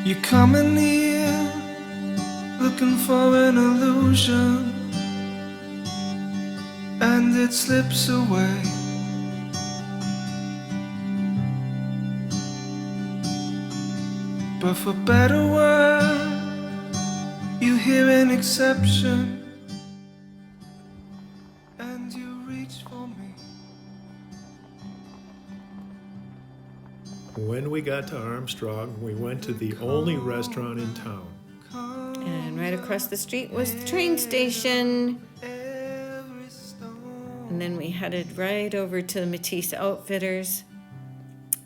You're coming near, looking for an illusion, and it slips away. But for better word, you hear an exception, and you reach for me. When we got to Armstrong, we went to the only restaurant in town. And right across the street was the train station. And then we headed right over to the Matisse Outfitters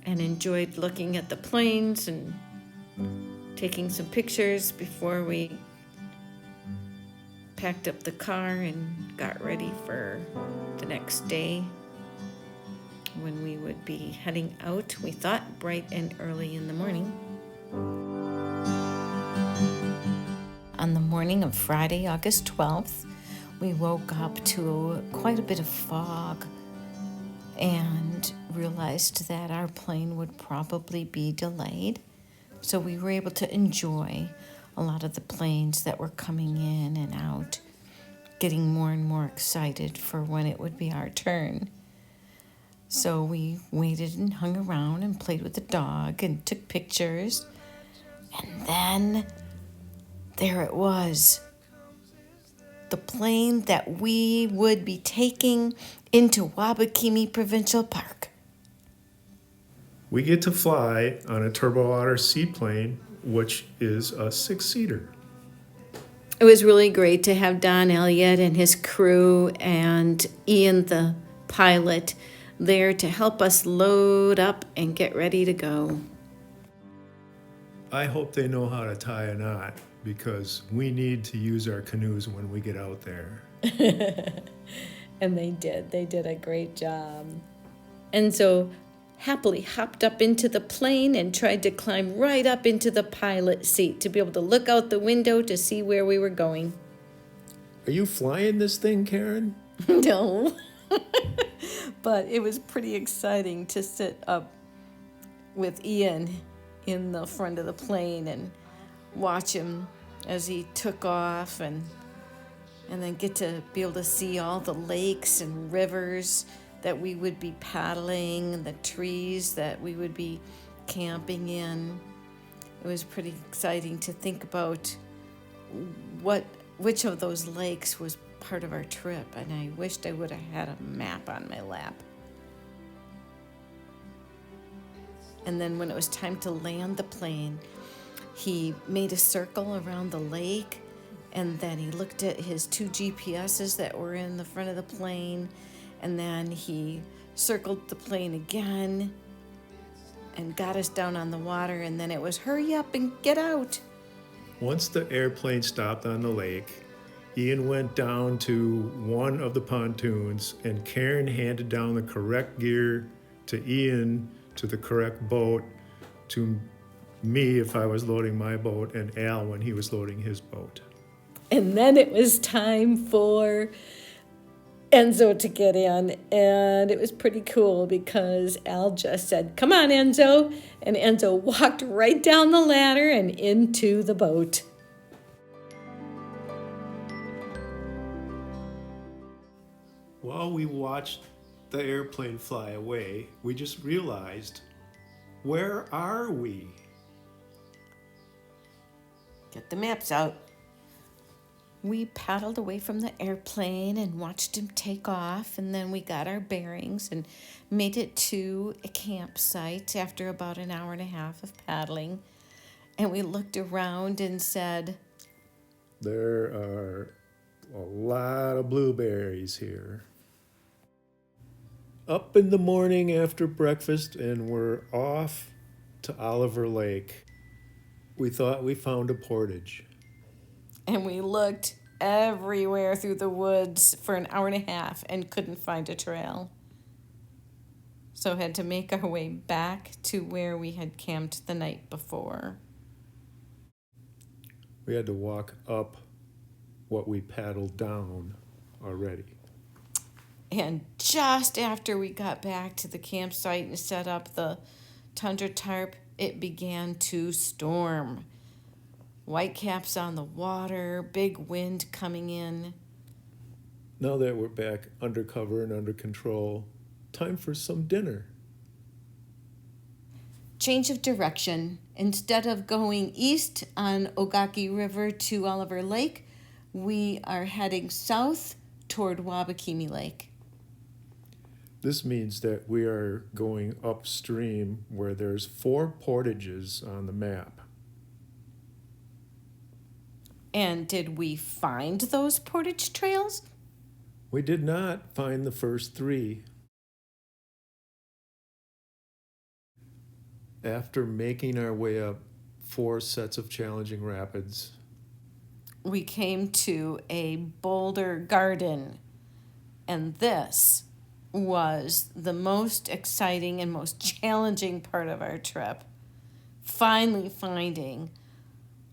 and enjoyed looking at the planes and taking some pictures before we packed up the car and got ready for the next day, when we would be heading out, we thought bright and early in the morning. On the morning of Friday, August 12th, we woke up to quite a bit of fog and realized that our plane would probably be delayed. So we were able to enjoy a lot of the planes that were coming in and out, getting more and more excited for when it would be our turn. So we waited and hung around and played with the dog and took pictures. And then there it was. The plane that we would be taking into Wabakimi Provincial Park. We get to fly on a turbo-otter seaplane, which is a 6-seater. It was really great to have Don Elliott and his crew and Ian, the pilot, there to help us load up and get ready to go. I hope they know how to tie a knot, because we need to use our canoes when we get out there. And they did. They did a great job. And so happily hopped up into the plane and tried to climb right up into the pilot seat to be able to look out the window to see where we were going. Are you flying this thing, Karen? No. But it was pretty exciting to sit up with Ian in the front of the plane and watch him as he took off, and then get to be able to see all the lakes and rivers that we would be paddling and the trees that we would be camping in. It was pretty exciting to think about which of those lakes was part of our trip, and I wished I would have had a map on my lap. And then when it was time to land the plane, he made a circle around the lake, and then he looked at his 2 GPSs that were in the front of the plane, and then he circled the plane again and got us down on the water, and then it was hurry up and get out. Once the airplane stopped on the lake, Ian went down to one of the pontoons, and Karen handed down the correct gear to Ian, to the correct boat, to me if I was loading my boat, and Al when he was loading his boat. And then it was time for Enzo to get in, and it was pretty cool because Al just said, "Come on, Enzo," and Enzo walked right down the ladder and into the boat. While we watched the airplane fly away, we just realized, where are we? Get the maps out. We paddled away from the airplane and watched him take off, and then we got our bearings and made it to a campsite after about an hour and a half of paddling. And we looked around and said, There are a lot of blueberries here. Up in the morning after breakfast, and we're off to Oliver Lake. We thought we found a portage. And we looked everywhere through the woods for an hour and a half and couldn't find a trail. So had to make our way back to where we had camped the night before. We had to walk up what we paddled down already. And just after we got back to the campsite and set up the tundra tarp, it began to storm. Whitecaps on the water, big wind coming in. Now that we're back under cover and under control, time for some dinner. Change of direction. Instead of going east on Ogaki River to Oliver Lake, we are heading south toward Wabakimi Lake. This means that we are going upstream where there's 4 portages on the map. And did we find those portage trails? We did not find the first 3. After making our way up 4 sets of challenging rapids, We came to a boulder garden, and this was the most exciting and most challenging part of our trip. Finally finding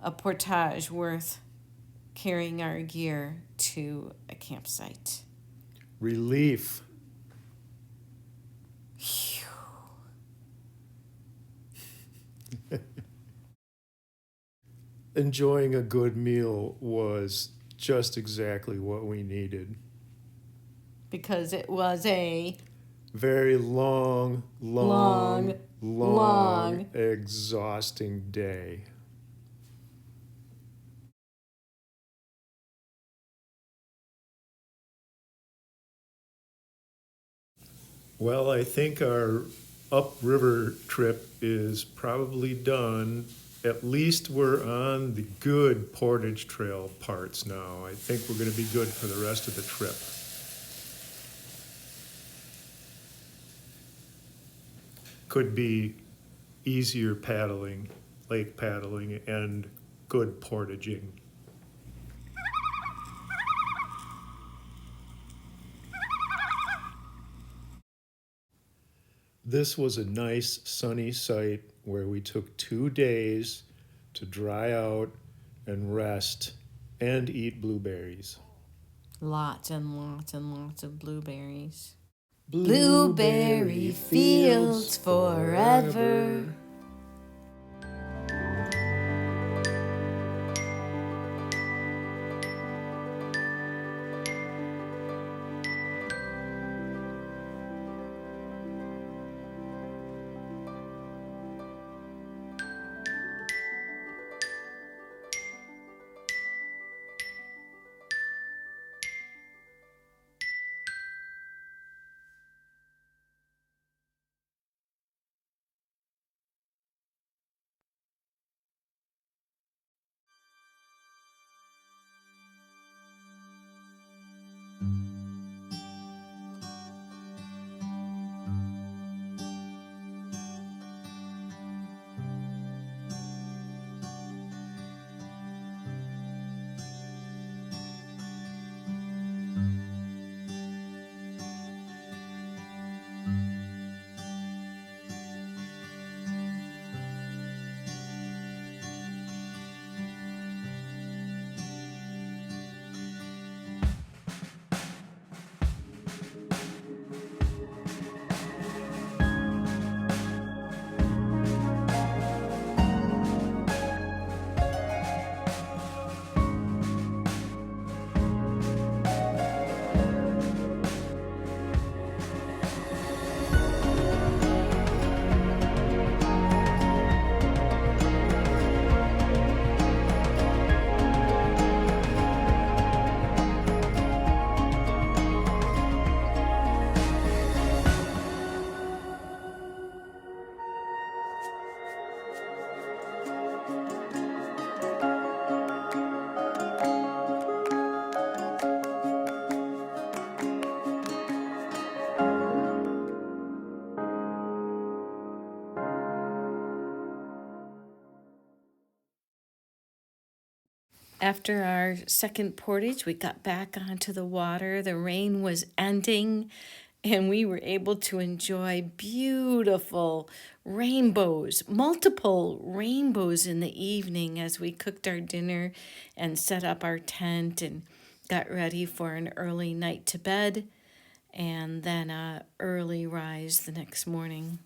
a portage worth carrying our gear to a campsite. relief. Enjoying a good meal was just exactly what we needed. Because it was a Very long, Long. exhausting day. Well, I think our upriver trip is probably done. At least we're on the good portage trail parts now. I think we're going to be good for the rest of the trip. Could be easier paddling, lake paddling, and good portaging. This was a nice sunny site where we took 2 days to dry out and rest and eat blueberries. lots and lots and lots of blueberries. Blueberry fields forever. After our second portage, we got back onto the water. The rain was ending, and we were able to enjoy beautiful rainbows, multiple rainbows in the evening as we cooked our dinner and set up our tent and got ready for an early night to bed and then a early rise the next morning.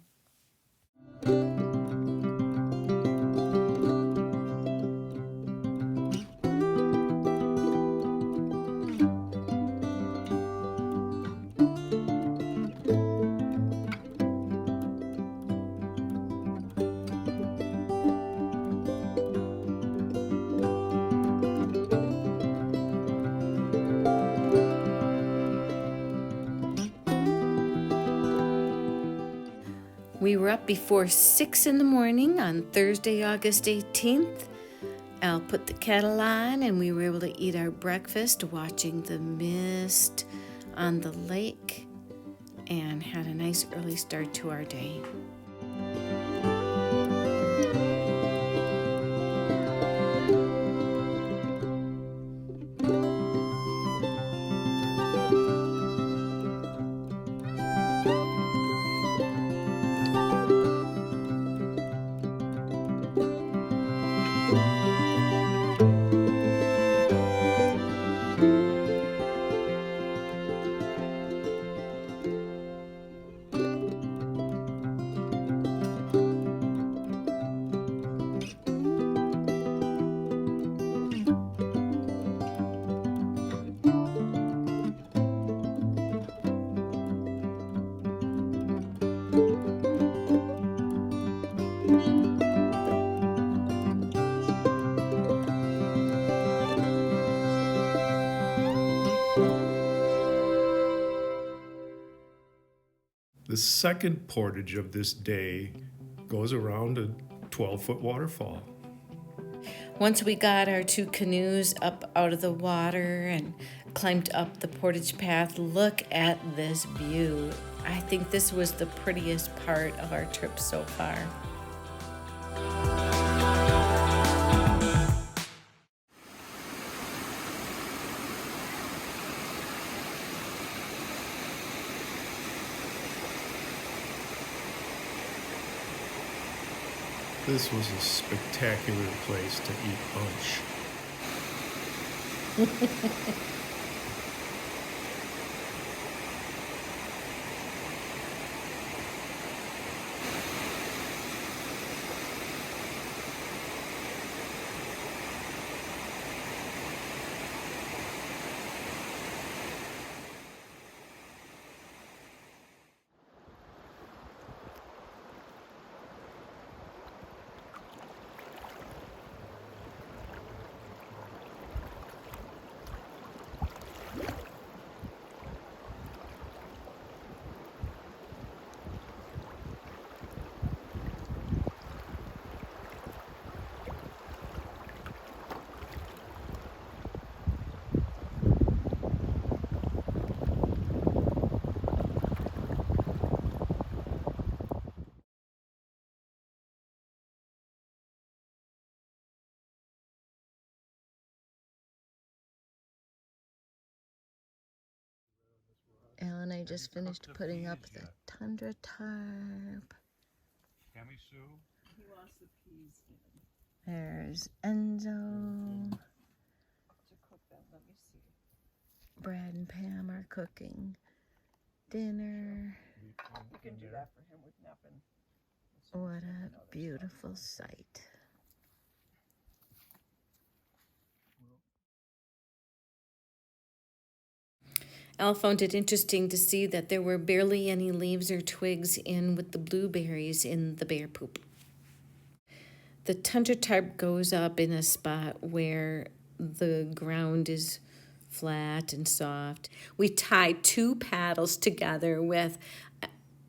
We were up before 6 in the morning on Thursday, August 18th. Al put the kettle on and we were able to eat our breakfast watching the mist on the lake and had a nice early start to our day. The second portage of this day goes around a 12-foot waterfall. Once we got our 2 canoes up out of the water and climbed up the portage path, look at this view. I think this was the prettiest part of our trip so far. This was a spectacular place to eat lunch. Al and I just finished putting up the tundra tarp. There's Enzo. Brad and Pam are cooking dinner. You can do that for him with nothing. What a beautiful sight. Al found it interesting to see that there were barely any leaves or twigs in with the blueberries in the bear poop. The tundra tarp goes up in a spot where the ground is flat and soft. We tied 2 paddles together with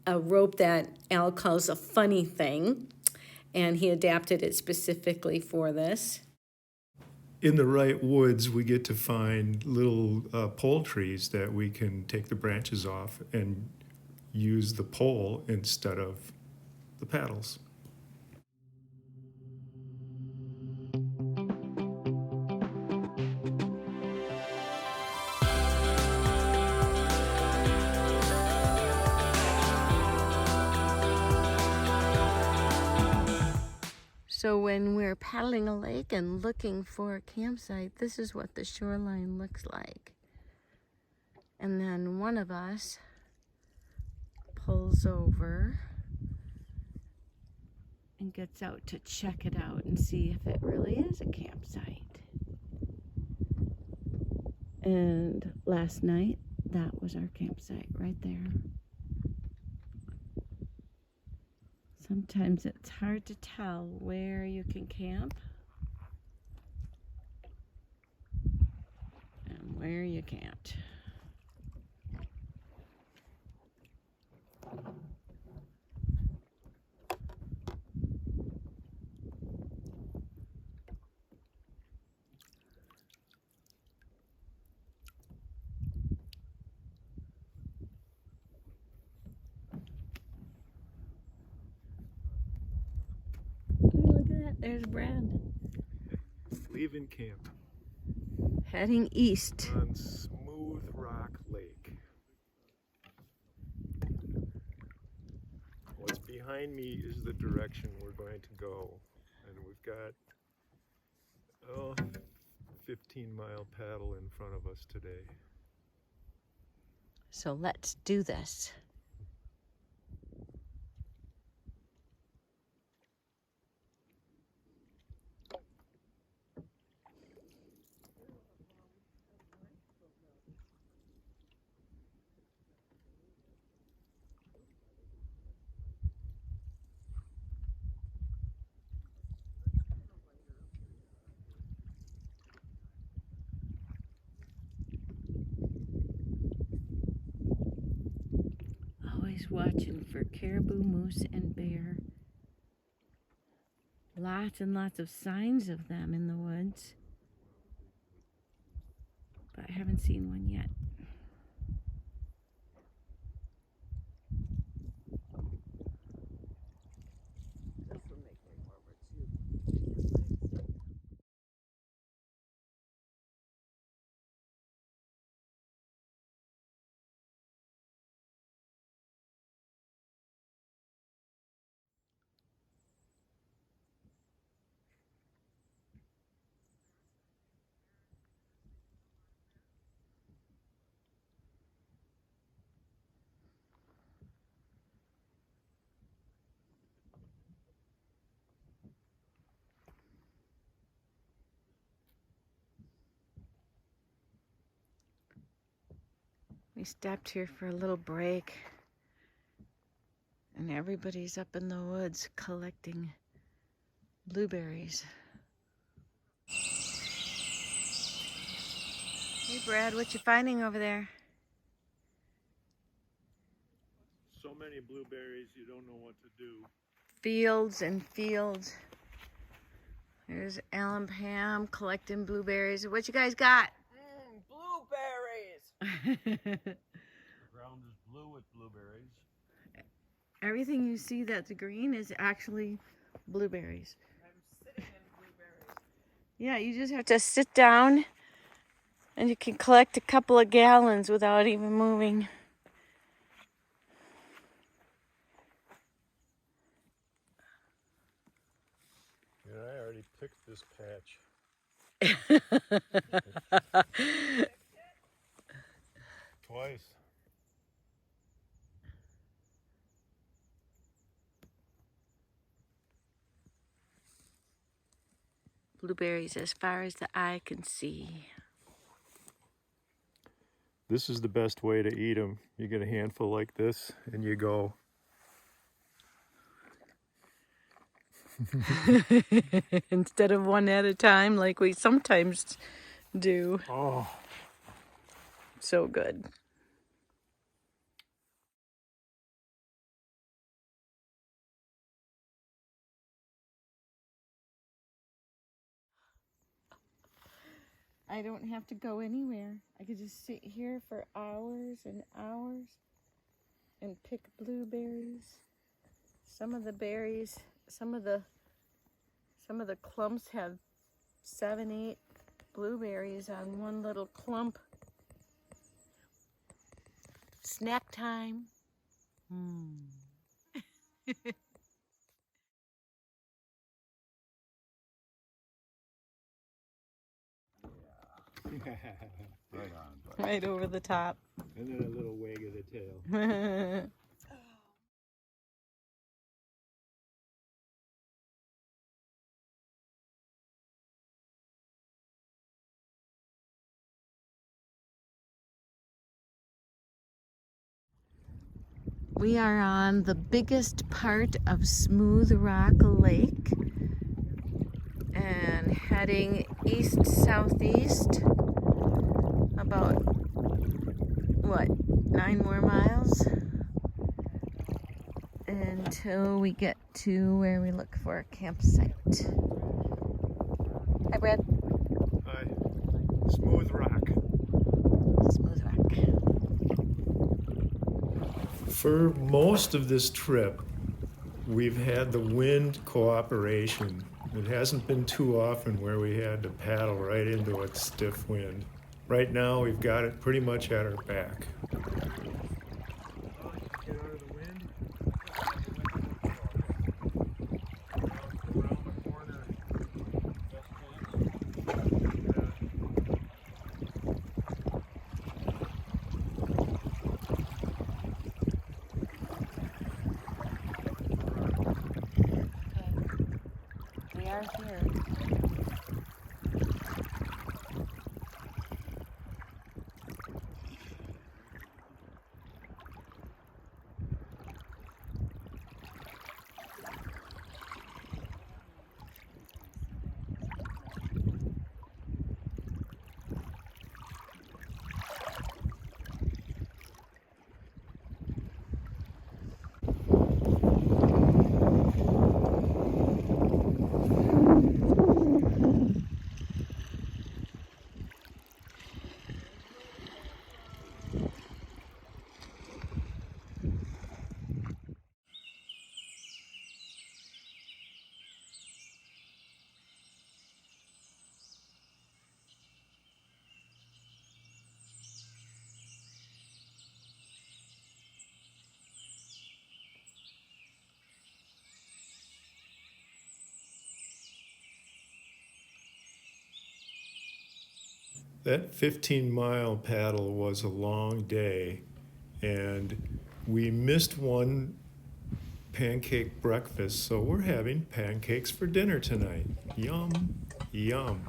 a rope that Al calls a funny thing, and he adapted it specifically for this. In the right woods, we get to find little pole trees that we can take the branches off and use the pole instead of the paddles. So when we're paddling a lake and looking for a campsite, this is what the shoreline looks like. And then one of us pulls over and gets out to check it out and see if it really is a campsite. And last night, that was our campsite right there. Sometimes it's hard to tell where you can camp and where you can't. Look at that, there's Brad. Leaving camp Heading east. on Smooth Rock Lake. What's behind me is the direction we're going to go. And we've got, 15-mile paddle in front of us today. So let's do this. Always watching for caribou, moose, and bear. Lots and lots of signs of them in the woods, but I haven't seen one yet. We stopped here for a little break, and everybody's up in the woods collecting blueberries. Hey Brad, what you finding over there? So many blueberries, you don't know what to do. Fields and fields. There's Alan Pam collecting blueberries. What you guys got? Blueberries! The ground is blue with blueberries. Everything you see that's green is actually blueberries. I'm sitting in blueberries. Yeah, you just have to sit down and you can collect a couple of gallons without even moving. Yeah, I already picked this patch. Twice. Blueberries as far as the eye can see. This is the best way to eat them. You get a handful like this and you go. Instead of one at a time like we sometimes do. Oh. So good. I don't have to go anywhere. I could just sit here for hours and hours and pick blueberries. Some of the berries, some of the clumps have 7, 8 blueberries on one little clump. Snack time. Right on. Buddy. Right over the top. And then a little wag of the tail. We are on the biggest part of Smooth Rock Lake and heading east-southeast about, what, 9 more miles until we get to where we look for a campsite. Hi, Brad. Hi. Smooth rock. Smooth Rock. For most of this trip, we've had the wind cooperation. It hasn't been too often where we had to paddle right into a stiff wind. Right now, we've got it pretty much at our back. Get out of the wind. Around the corner. We are here. That 15-mile paddle was a long day, and we missed one pancake breakfast, so we're having pancakes for dinner tonight. Yum, yum.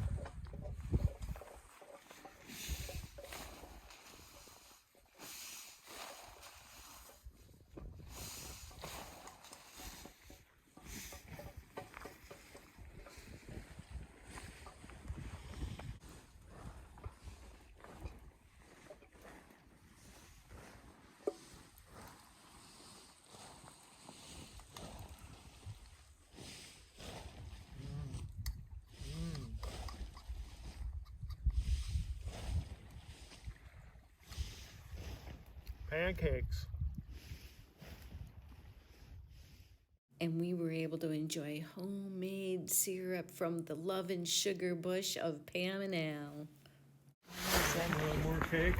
Pancakes. And we were able to enjoy homemade syrup from the love and sugar bush of Pam and Al. One more cake.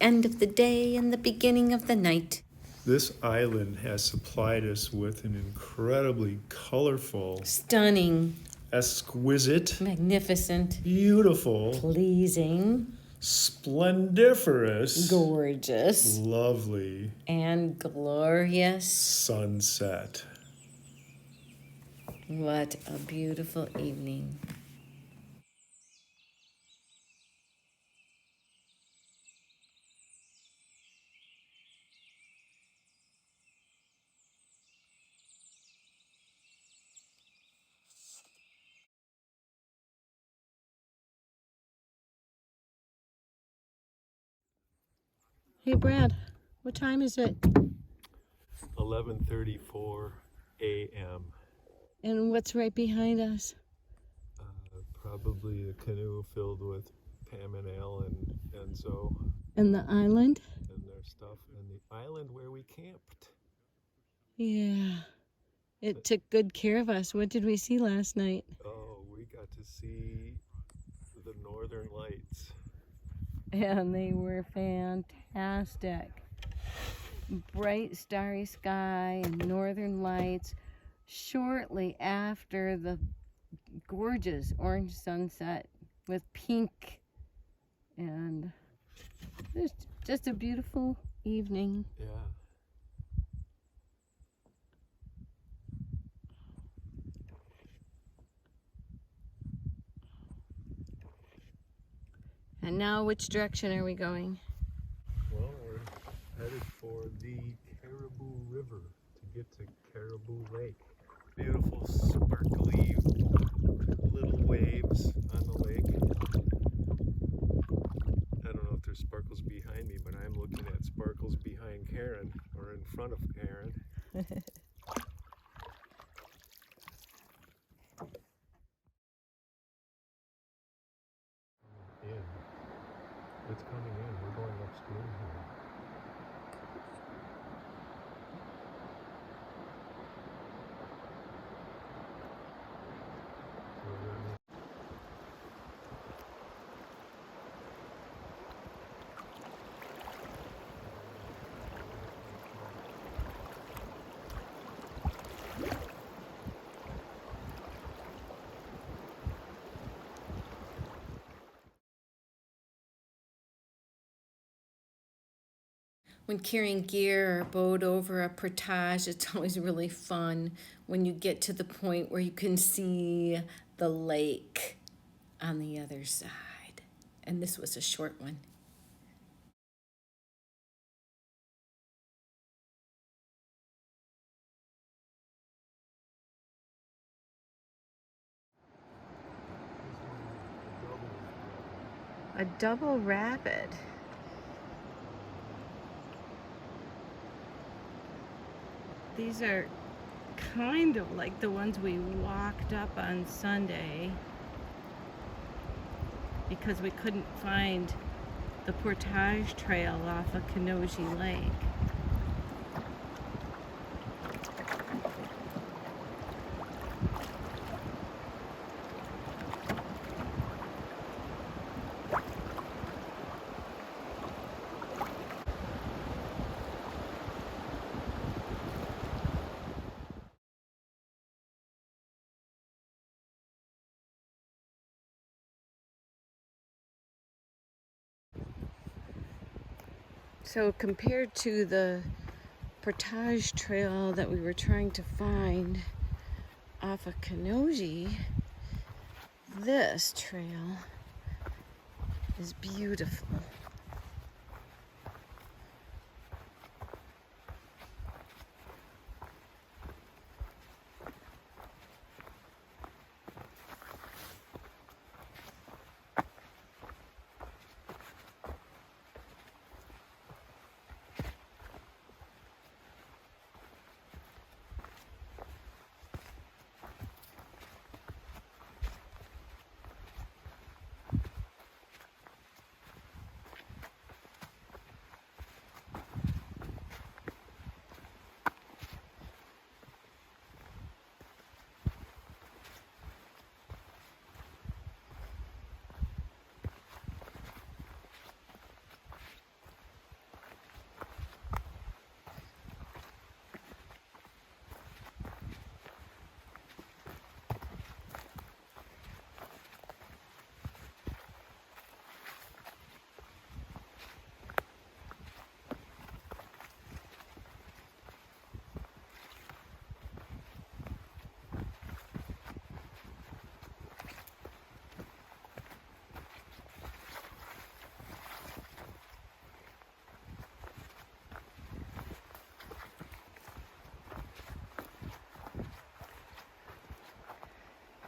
End of the day and the beginning of the night. This island has supplied us with an incredibly colorful, Stunning, exquisite, magnificent, beautiful, pleasing, splendiferous, gorgeous, lovely and glorious. sunset. What a beautiful evening. Hey Brad, what time is it? 11:34 a.m. And what's right behind us? Probably a canoe filled with Pam and Al and Enzo And the island? and their stuff, and the island where we camped. Yeah. It took good care of us. What did we see last night? Oh, we got to see the northern lights. And they were fantastic. Bright starry sky and northern lights shortly after the gorgeous orange sunset with pink, and it's just a beautiful evening. Yeah. And now, which direction are we going? Well, we're headed for the Caribou River to get to Caribou Lake. Beautiful, sparkly little waves on the lake. I don't know if there's sparkles behind me, but I'm looking at sparkles behind Karen, or in front of Karen. It's coming in. We're going upstream here. When carrying gear or boat over a portage, it's always really fun when you get to the point where you can see the lake on the other side. And this was a short one. A double rapid. These are kind of like the ones we walked up on Sunday because we couldn't find the portage trail off of Canoe Lake. So compared to the portage trail that we were trying to find off of Canoe, this trail is beautiful.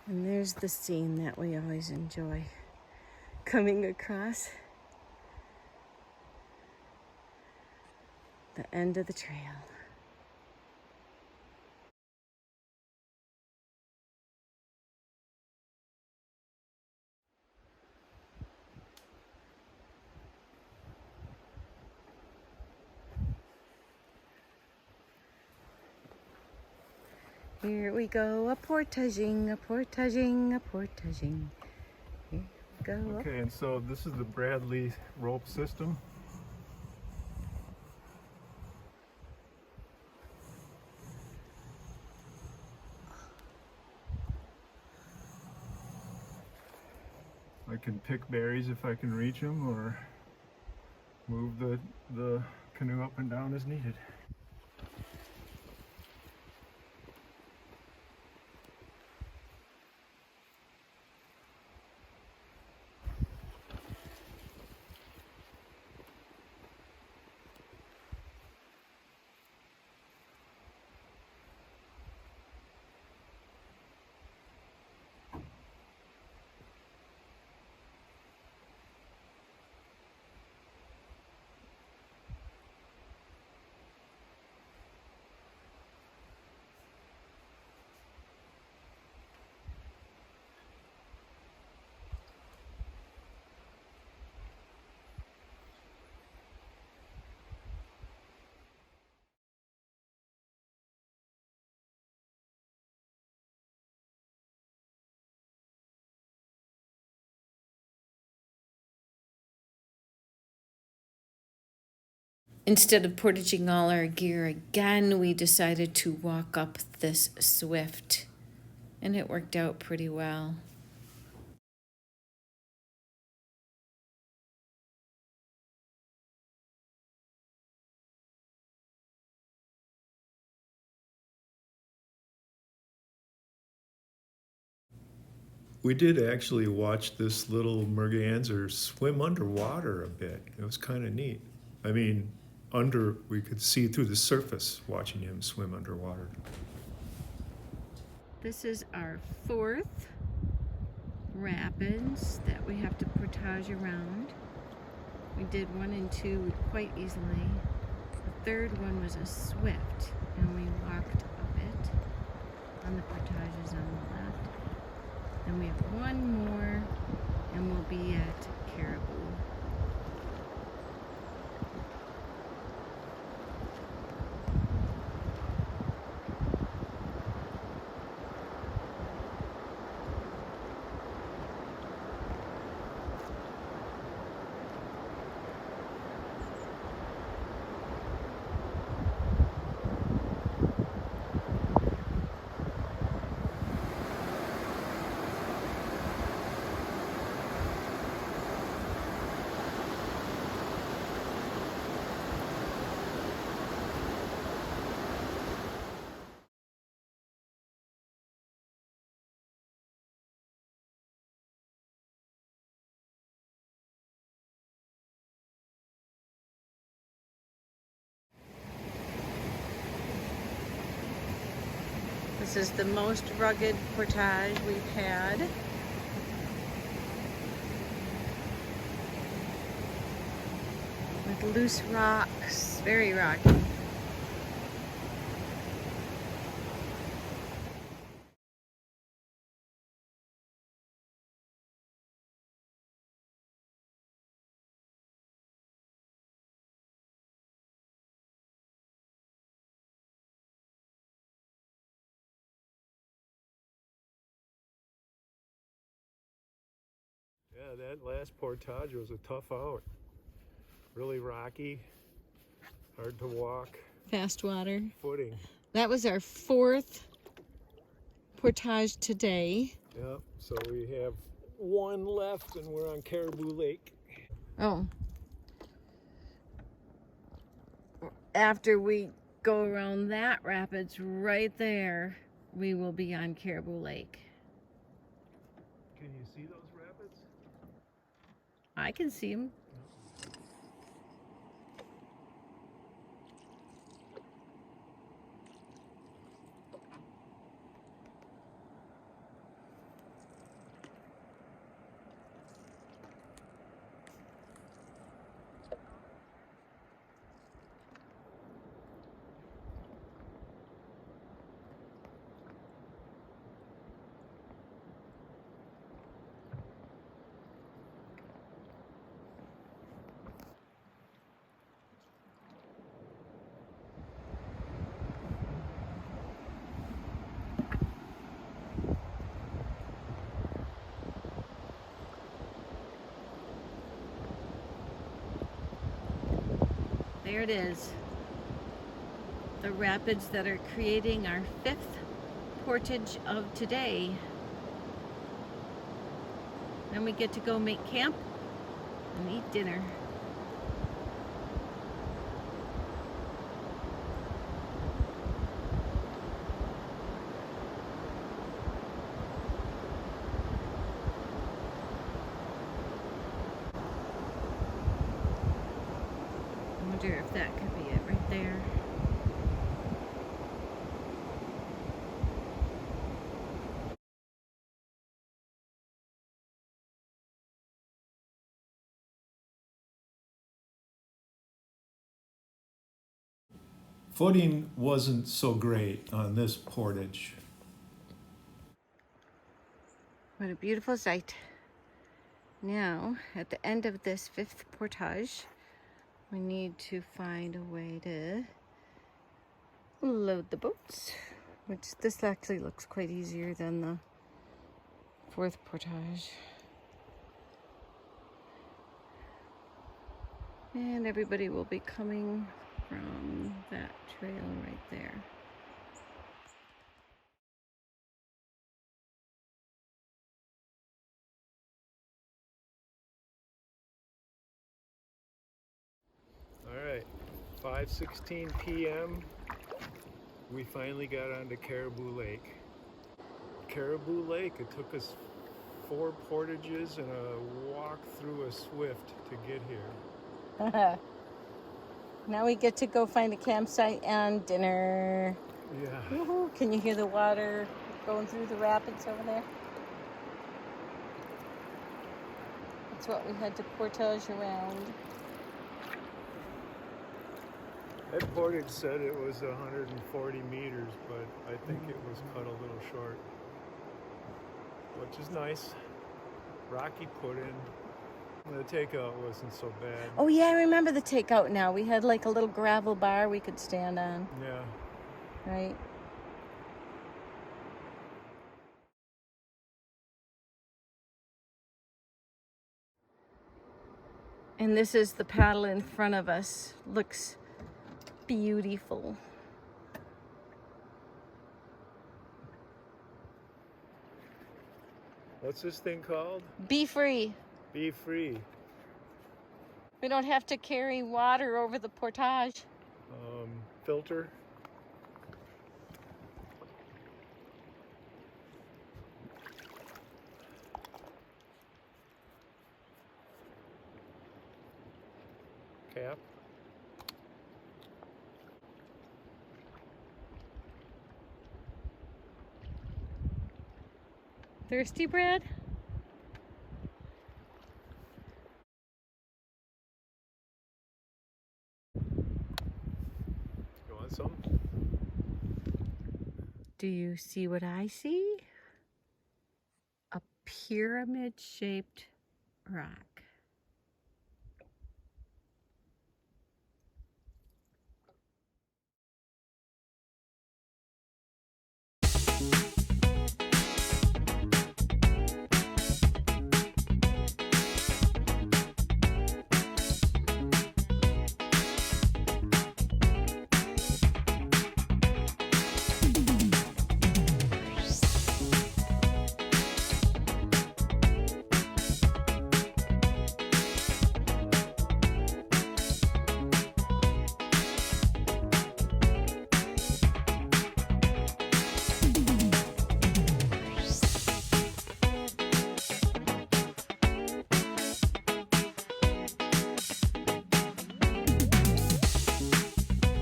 And there's the scene that we always enjoy coming across. The end of the trail. Here we go, a portaging, a portaging, a portaging. Here we go. Okay, and so this is the Bradley rope system. I can pick berries if I can reach them, or move the canoe up and down as needed. Instead of portaging all our gear again, we decided to walk up this swift, and it worked out pretty well. We did actually watch this little merganser swim underwater a bit. It was kind of neat. I mean, we could see through the surface watching him swim underwater. This is our 4th rapids that we have to portage around. We did 1 and 2 quite easily. The 3rd one was a swift, and we walked up it on the portages on the left. Then we have 1 more, and we'll be at Caribou. This is the most rugged portage we've had. With loose rocks, very rocky. Yeah, that last portage was a tough out. Really rocky, hard to walk, Fast water. footing. That was our 4th portage today. Yep, so we have 1 left and we're on Caribou Lake. Oh. After we go around that rapids right there, we will be on Caribou Lake. Can you see those rapids? I can see them. There it is. The rapids that are creating our 5th portage of today. Then we get to go make camp and eat dinner. I wonder if that could be it right there. Footing wasn't so great on this portage. What a beautiful sight. Now, at the end of this 5th portage, we need to find a way to load the boats, which this actually looks quite easier than the 4th portage. And everybody will be coming from that trail right there. All right, 5:16 p.m. We finally got onto Caribou Lake. Caribou Lake, it took us 4 portages and a walk through a swift to get here. Now we get to go find a campsite and dinner. Yeah. Woohoo. Can you hear the water going through the rapids over there? That's what we had to portage around. That portage said it was 140 meters, but I think it was cut a little short, which is nice. Rocky put in. The takeout wasn't so bad. Oh yeah, I remember the takeout now. We had like a little gravel bar we could stand on. Yeah. Right? And this is the paddle in front of us. Looks beautiful. What's this thing called? Be free. Be free. We don't have to carry water over the portage. Filter. Cap. Thirsty, Brad? You want some? Do you see what I see? A pyramid-shaped rock.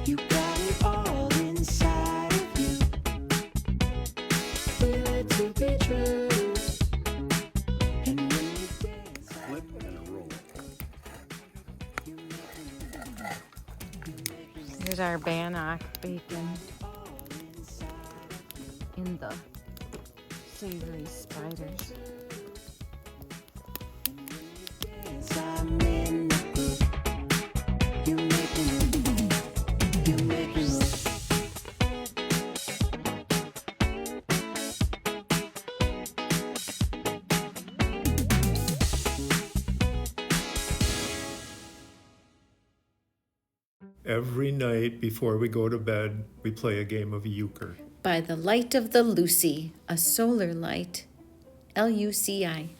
You got it all inside of you. Feel it to be true. And when you dance, Flip and roll. Here's our bannock bacon in the savory spiders. dance, I'm in the groove. You make me move. You make me move. Every night before we go to bed, we play a game of euchre. By the light of the Lucy, a solar light, LUCI.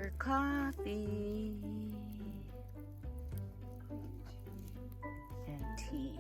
for coffee and tea.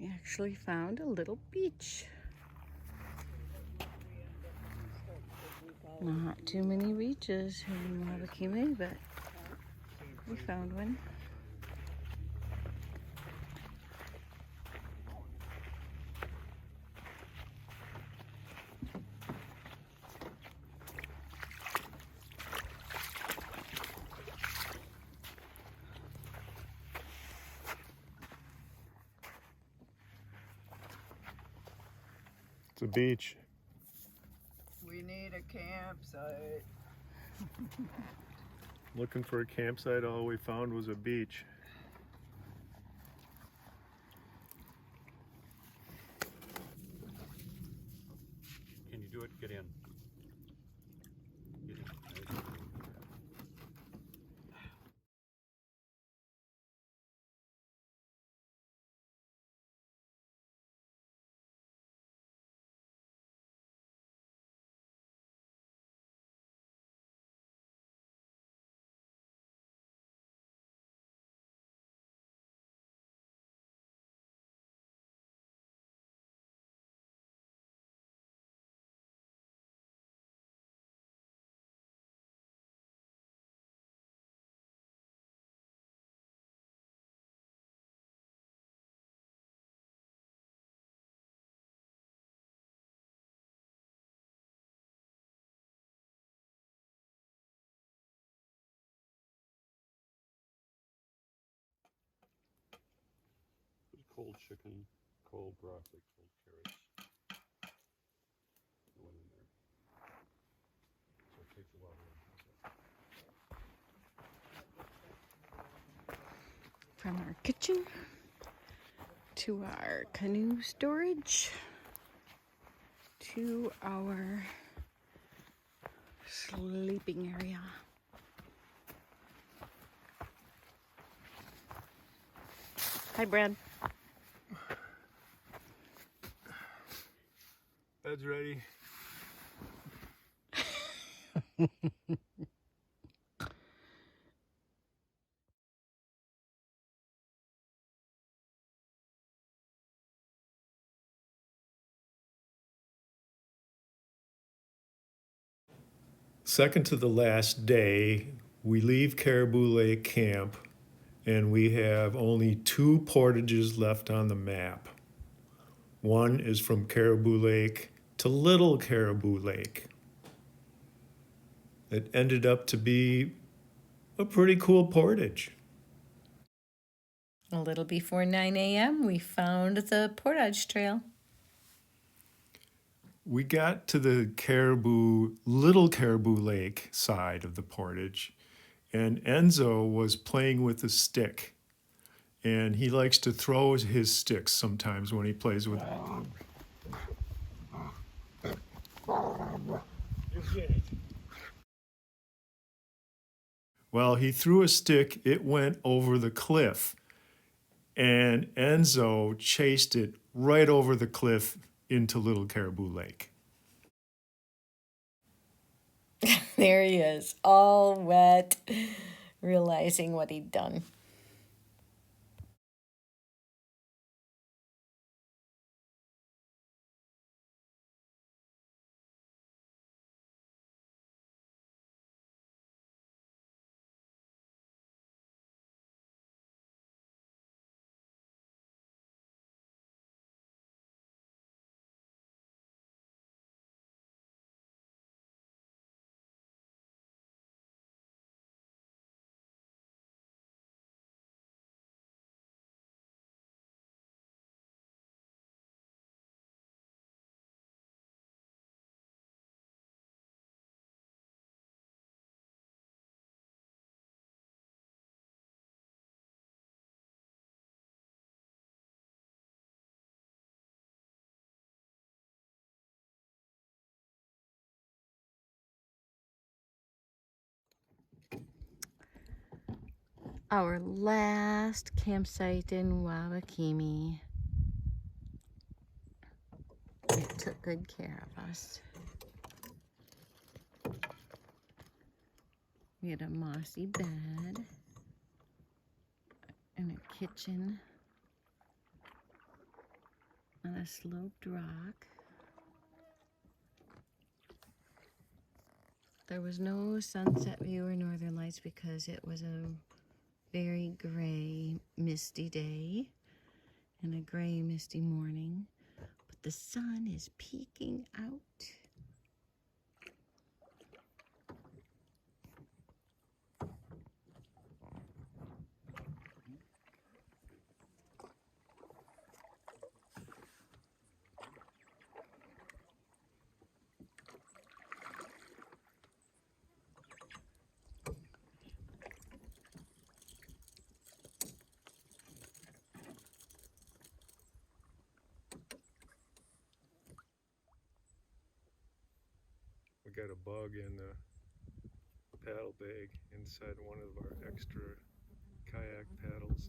We actually found a little beach. Not too many beaches in Wabakimi, but we found one. It's a beach. We need a campsite. Looking for a campsite, all we found was a beach. Can you do it? Get in. Get in. Put cold chicken, cold broccoli, cold carrots. Go in there. So it takes a while to From our kitchen to our canoe storage to our sleeping area. Hi, Brad. Bed's ready. Second to the last day, we leave Caribou Lake Camp and we have only 2 portages left on the map. One is from Caribou Lake to Little Caribou Lake. It ended up to be a pretty cool portage. A little before 9 a.m., we found the portage trail. We got to the Little Caribou Lake side of the portage, and Enzo was playing with a stick. And he likes to throw his sticks sometimes when he plays with it. Well, he threw a stick, it went over the cliff, and Enzo chased it right over the cliff into Little Caribou Lake. There he is, all wet, realizing what he'd done. our last campsite in Wabakimi. It took good care of us. We had a mossy bed and a kitchen on a sloped rock. There was no sunset view or northern lights because it was a very gray, misty day and a gray, misty morning. But the sun is peeking out. We got a bug in the paddle bag inside one of our extra kayak paddles.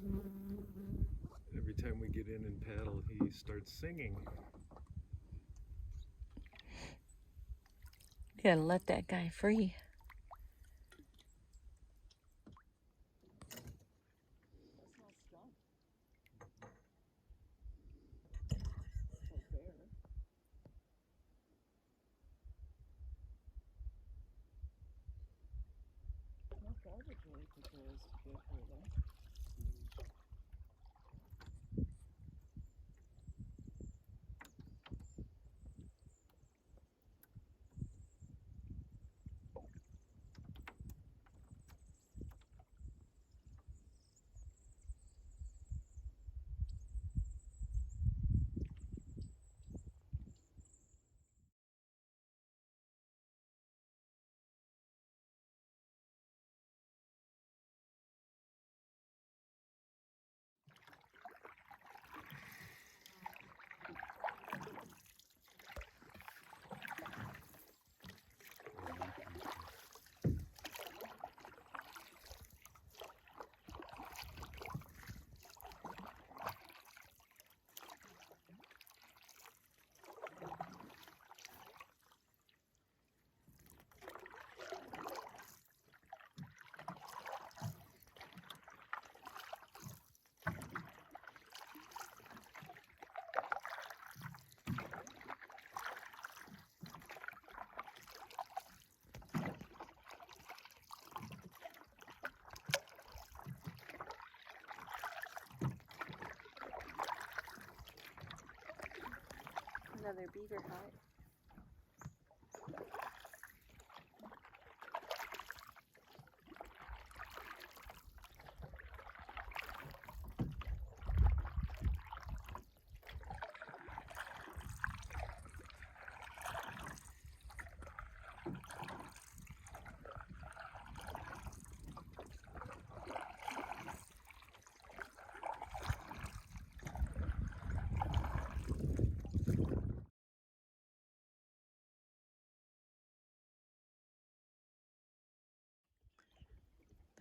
Every time we get in and paddle, he starts singing. You gotta let that guy free. Another beaver hut.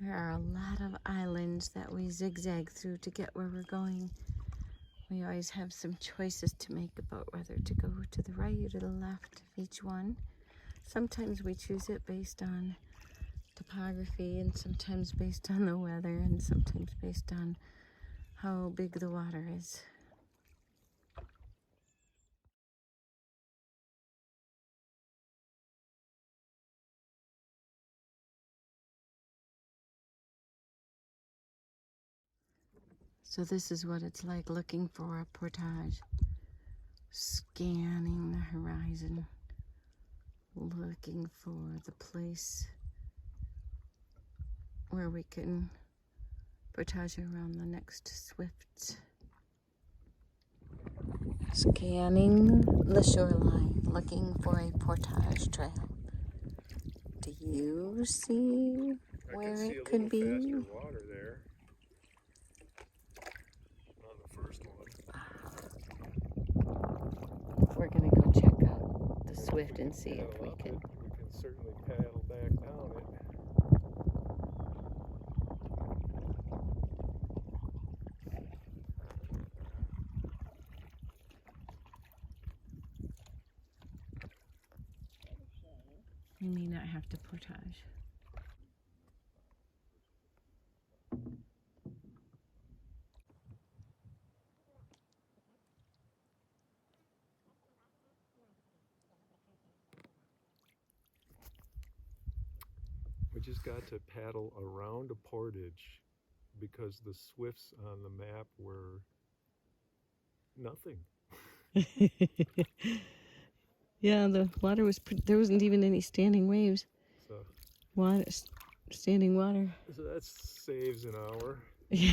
There are a lot of islands that we zigzag through to get where we're going. We always have some choices to make about whether to go to the right or the left of each one. Sometimes we choose it based on topography, and sometimes based on the weather, and sometimes based on how big the water is. So this is what it's like looking for a portage. Scanning the horizon, looking for the place where we can portage around the next swift. Scanning the shoreline, looking for a portage trail. Do you see where it could be? Faster water there on the first one. We're gonna go check out the swift and see if we can. We can certainly paddle back down it. We may not have to portage. We just got to paddle around a portage because the swifts on the map were nothing. Yeah, the water was, there wasn't even any standing waves. So, Water, standing water. so that saves an hour. Yeah.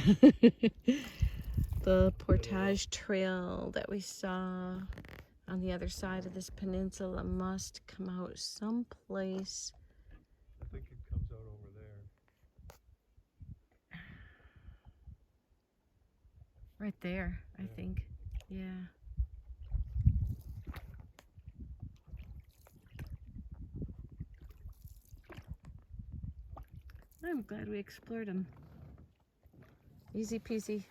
The portage trail that we saw on the other side of this peninsula must come out someplace. I think it comes out over there. Right there, I Yeah. think. Yeah. I'm glad we explored them. Easy peasy.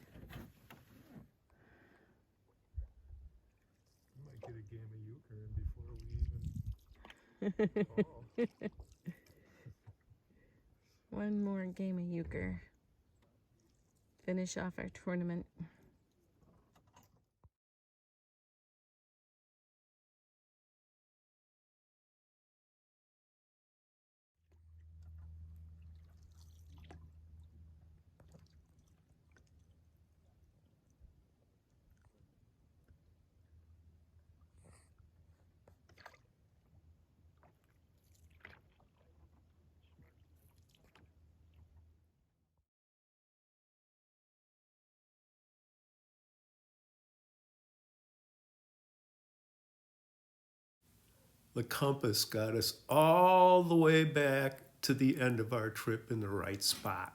We might get a game of euchre before we even call. One more game of euchre. Finish off our tournament. The compass got us all the way back to the end of our trip in the right spot.